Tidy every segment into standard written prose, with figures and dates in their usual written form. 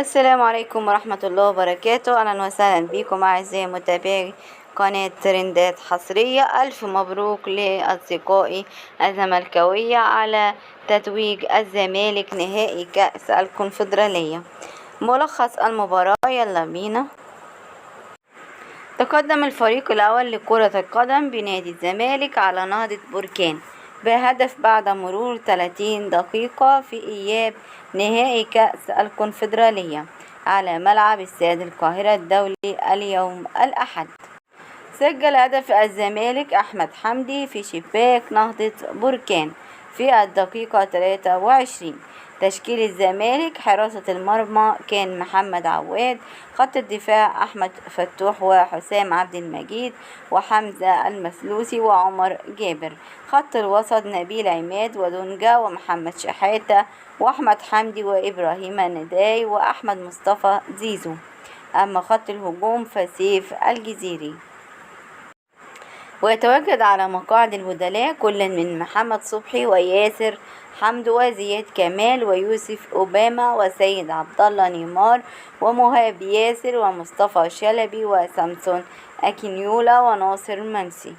السلام عليكم ورحمة الله وبركاته. أهلا وسهلا بكم أعزائي متابعي قناة ترندات حصرية. ألف مبروك لأصدقائي الزملكاوية على تتويج الزمالك نهائي كأس الكونفدرالية. ملخص المباراة يلا بينا. تقدم الفريق الأول لكرة القدم بنادي الزمالك على نهضة بركان بهدف بعد مرور 30 دقيقة في إياب نهائي كأس الكونفدرالية على ملعب استاد القاهرة الدولي اليوم الأحد. سجل هدف الزمالك أحمد حمدي في شباك نهضة بركان في الدقيقة 23. تشكيل الزمالك: حراسة المرمى كان محمد عواد، خط الدفاع أحمد فتوح وحسام عبد المجيد وحمزة المسلوسي وعمر جابر، خط الوسط نبيل عماد ودونجا ومحمد شحاتة وأحمد حمدي وإبراهيم نداي وأحمد مصطفى زيزو. أما خط الهجوم فسيف الجزيري. ويتواجد على مقاعد البدلاء كل من محمد صبحي وياسر حمد وزياد كمال ويوسف أوباما وسيد عبد الله نيمار ومهاب ياسر ومصطفى شلبي وسامسون أكينيولا وناصر منسي.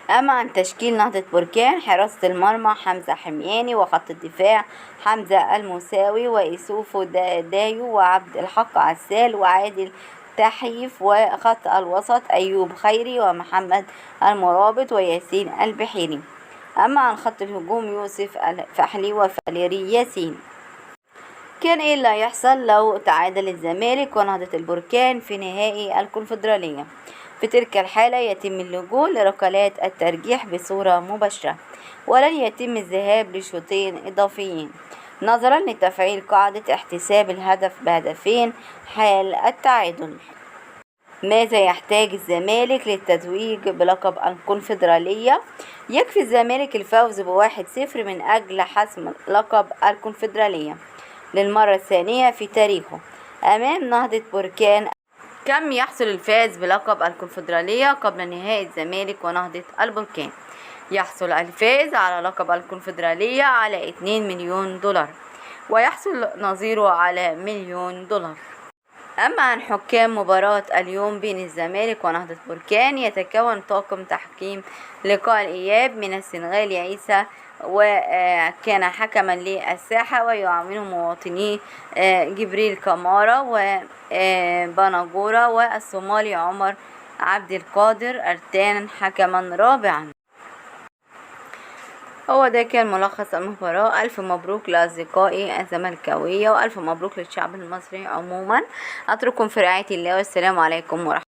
أما عن تشكيل نهضة بركان: حراسة المرمى حمزة حمياني، وخط الدفاع حمزة المساوي وإيسوفو دايو وعبد الحق عسال وعادل تحيف، وخط الوسط أيوب خيري ومحمد المرابط وياسين البحيري. أما عن خط الهجوم يوسف الفحلي وفاليري ياسين. كان إيه اللي هيحصل لو تعادل الزمالك ونهضة البركان في نهائي الكونفدرالية؟ في تلك الحالة يتم اللجوء لركلات الترجيح بصورة مباشرة، ولن يتم الذهاب لشوطين إضافيين نظرا لتفعيل قاعدة احتساب الهدف بهدفين حال التعادل. ماذا يحتاج الزمالك للتتويج بلقب الكونفدرالية؟ يكفي الزمالك الفوز ب1-0 من أجل حسم لقب الكونفدرالية للمرة الثانية في تاريخه أمام نهضة بركان. كم يحصل الفائز بلقب الكونفدرالية قبل نهائي الزمالك ونهضة البركان؟ يحصل الفائز على لقب الكونفدرالية على 2 مليون دولار، ويحصل نظيره على $1,000,000. أما عن حكام مباراة اليوم بين الزمالك ونهضة بركان: يتكون طاقم تحكيم لقاء الإياب من السنغالي عيسى، وكان حكما للساحة، ويعاونه مواطني جبريل كمارة وبناجورة، والصومالي عمر عبد القادر أرتان حكما رابعا. هو ده كان ملخص المباراة. ألف مبروك لأصدقائي الزملكاوية وألف مبروك للشعب المصري عموما. أترككم في رعاية الله والسلام عليكم ورحمة الله.